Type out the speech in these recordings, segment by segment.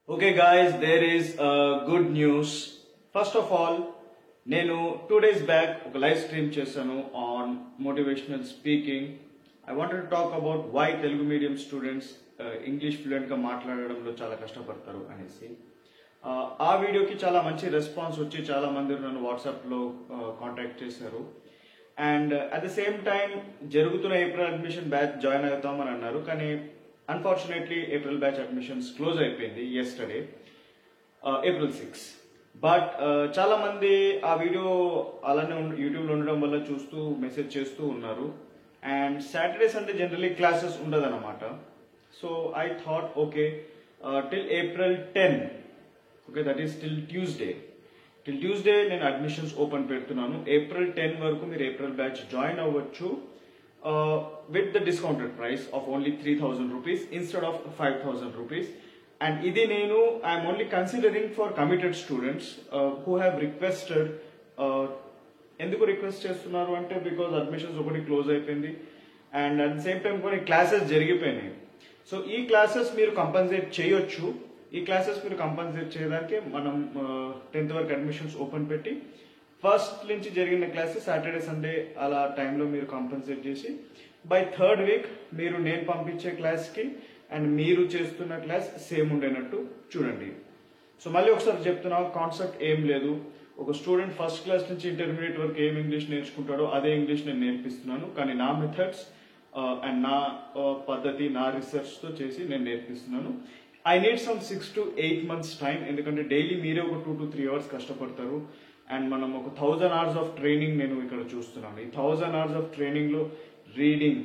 Okay guys, there is good news. First of all, నేను 2 days back ఒక live stream చేశాను on motivational speaking. I wanted to talk about why Telugu medium students English fluent గా మాట్లాడడంలో చాలా కష్టపడతారు అనేసి. ఆ వీడియోకి చాలా మంచి రెస్పాన్స్ వచ్చి చాలా మంది నన్ను వాట్సాప్లో కాంటాక్ట్ చేశారు. And at the same time జరుగుతున్న ఏప్రిల్ అడ్మిషన్ బ్యాచ్ జాయిన్ అవుతామని అన్నారు. కానీ unfortunately April batch admissions close అయిపోయింది ఎస్టర్డే, April 6. బట్ చాలా మంది ఆ వీడియో అలానే యూట్యూబ్లో ఉండడం వల్ల చూస్తూ మెసేజ్ చేస్తూ ఉన్నారు. And Saturday Sunday generally classes ఉండదన్నమాట. So I thought okay till April 10, okay that is till Tuesday నేను అడ్మిషన్స్ ఓపెన్ పెడుతున్నాను. April 10 వరకు మీరు ఏప్రిల్ బ్యాచ్ జాయిన్ అవ్వచ్చు with the discounted price of only 3,000 rupees instead of 5,000 rupees. And idi nenu I am only considering for committed students who have requested. Enduku request chestunnaru ante because admissions okati close అయిపోయింది and at the same time కొన్ని classes జరిగిపోయినాయి. So ఈ classes మీరు compensate చేయొచ్చు. ఈ classes మీరు compensate చేయడానికి మనం 10th వరకు అడ్మిషన్స్ ఓపెన్ పెట్టి ఫస్ట్ నుంచి జరిగిన క్లాసెస్ సాటర్డే సండే అలా టైంలో మీరు కంపన్సేట్ చేసి బై 3rd వీక్ మీరు నేను పంపించే క్లాస్కి అండ్ మీరు చేస్తున్న క్లాస్ సేమ్ ఉండేనట్టు చూడండి. సో మళ్ళీ ఒకసారి చెప్తున్నా, కాన్సెప్ట్ ఏం లేదు. ఒక స్టూడెంట్ ఫస్ట్ క్లాస్ నుంచి ఇంటర్మీడియట్ వరకు ఏం ఇంగ్లీష్ నేర్చుకుంటాడో అదే ఇంగ్లీష్ నేను నేర్పిస్తున్నాను. కానీ నా మెథడ్స్ అండ్ నా పద్ధతి నా రీసెర్చ్తో చేసి నేను నేర్పిస్తున్నాను. I need some 6 to 8 months time, ఎందుకంటే డైలీ మీరే ఒక 2 to 3 hours కష్టపడతారు. అండ్ మనం ఒక 1000 hours ఆఫ్ ట్రైనింగ్ నేను ఇక్కడ చూస్తున్నాను. ఈ 1000 hours ఆఫ్ ట్రైనింగ్లో reading,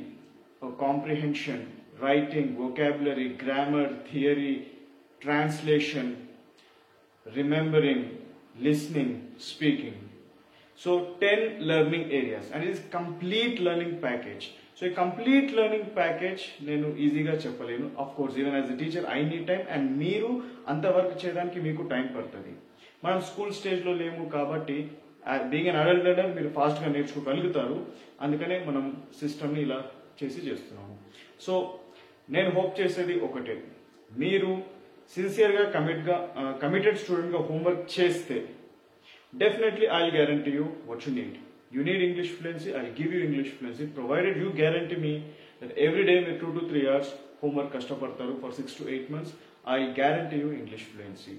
comprehension, writing, vocabulary, grammar, theory, translation, remembering, listening, speaking. So 10 learning areas and it is complete learning package. So ఈ కంప్లీట్ లెర్నింగ్ ప్యాకేజ్ నేను ఈజీగా చెప్పలేను. Of course even as a teacher I need time and మీరు అంతవరకు చేయడానికి మీకు time పడుతుంది. మనం స్కూల్ స్టేజ్లో లేము కాబట్టి బీయింగ్ అన్ అడల్ట్ లెర్నర్ మీరు ఫాస్ట్గా నేర్చుకోగలుగుతారు. అందుకనే మనం సిస్టమ్ని ఇలా చేస్తున్నాము. సో నేను హోప్ చేసేది ఒకటే, మీరు సిన్సియర్గా కమిటెడ్ స్టూడెంట్గా హోంవర్క్ చేస్తే definitely I will guarantee you what you need. You need English fluency, I'll give you English fluency provided you guarantee me that every day with 2 to 3 hours homework కష్టపడతారు for 6 to 8 months. I guarantee you English fluency.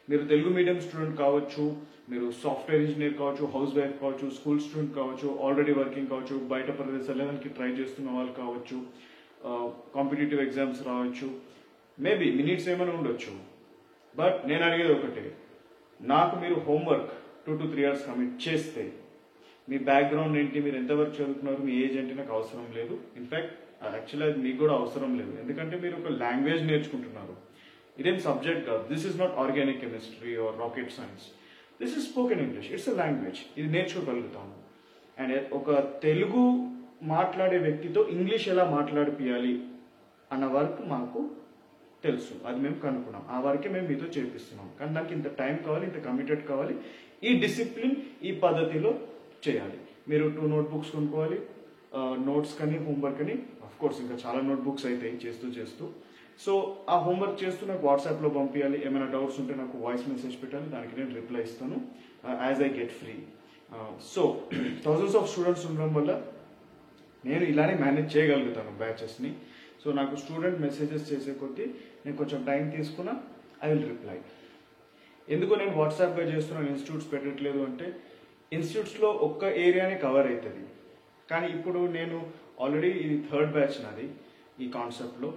మీరు Telugu medium student కావచ్చు, మీరు software engineer కావచ్చు, house wife కావచ్చు, school student కావచ్చు, already working కావచ్చు, బయట ప్రదేశాలు 11కి ట్రై చేస్తున్న వాళ్ళు కావచ్చు, కాంపిటేటివ్ ఎగ్జామ్స్ రావచ్చు, మేబీ మీ నీడ్స్ ఏమైనా ఉండొచ్చు. బట్ నేను అడిగేది ఒకటే, నాకు మీరు హోంవర్క్ 2 to 3 hours కమిట్ చేస్తే మీ బ్యాక్గ్రౌండ్ ఏంటి, మీరు ఎంతవరకు చదువుతున్నారు, మీ ఏజ్ ఏంటి నాకు అవసరం లేదు. ఇన్ఫ్యాక్ట్ యాక్చువల్లీ అది మీకు కూడా అవసరం లేదు, ఎందుకంటే మీరు ఒక లాంగ్వేజ్ నేర్చుకుంటున్నారు. ఇదేం సబ్జెక్ట్ కాదు. This is not organic chemistry or rocket science. This is spoken English. It's a language. ఇది నేర్చుకోగలుగుతాము. అండ్ ఒక తెలుగు మాట్లాడే వ్యక్తితో ఇంగ్లీష్ ఎలా మాట్లాడిపియాలి అన్న వర్క్ మాకు తెలుసు. అది మేము కనుక్కున్నాం. ఆ వర్కే మేము మీతో చేపిస్తున్నాం. కానీ దానికి ఇంత టైం కావాలి, ఇంత కమిటెడ్ కావాలి. ఈ డిసిప్లిన్, ఈ పద్ధతిలో చేయాలి. మీరు 2 notebooks కొనుక్కోవాలి, నోట్స్ కానీ హోంవర్క్ అని. అఫ్ కోర్స్ ఇంకా చాలా నోట్బుక్స్ అవుతాయి చేస్తూ. సో ఆ హోంవర్క్ చేస్తూ నాకు వాట్సాప్లో పంపించాలి. ఏమైనా డౌట్స్ ఉంటే నాకు వాయిస్ మెసేజ్ పెట్టాలి, దానికి నేను రిప్లై ఇస్తాను as I get free. So thousands of students ఉండడం వల్ల నేను ఇలానే మేనేజ్ చేయగలుగుతాను బ్యాచెస్ని. సో నాకు స్టూడెంట్ మెసేజెస్ చేసే కొద్దీ నేను కొంచెం టైం తీసుకున్నా ఐ విల్ రిప్లై. ఎందుకు నేను వాట్సాప్గా చేస్తున్నాను, ఇన్స్టిట్యూట్స్ పెట్టట్లేదు అంటే, ఇన్స్టిట్యూట్స్లో ఒక్క ఏరియానే కవర్ అవుతుంది. కానీ ఇప్పుడు నేను ఆల్రెడీ ఇది 3rd బ్యాచ్ నాది ఈ కాన్సెప్ట్లో.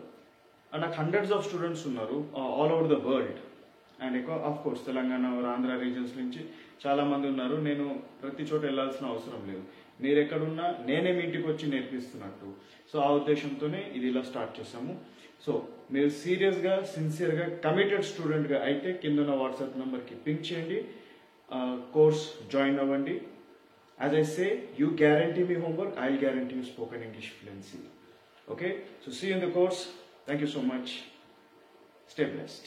నాకు హండ్రెడ్స్ ఆఫ్ స్టూడెంట్స్ ఉన్నారు all over the world. And ఎక్కువ of course Telangana, Andhra regions నుంచి చాలామంది ఉన్నారు. నేను ప్రతి చోట వెళ్ళాల్సిన అవసరం లేదు. మీరు ఎక్కడున్నా నేనే మీ ఇంటికి వచ్చి నేర్పిస్తున్నట్టు. సో ఆ ఉద్దేశంతోనే ఇది ఇలా స్టార్ట్ చేసాము. సో మీరు సీరియస్గా, సిన్సియర్గా, కమిటెడ్ స్టూడెంట్గా అయితే కింద ఉన్న వాట్సాప్ నెంబర్కి పింక్ చేయండి, కోర్స్ జాయిన్ అవ్వండి. As I say, you guarantee me homework, I'll guarantee you spoken English fluency. Okay? So see you in the course. Thank you so much. Stay blessed.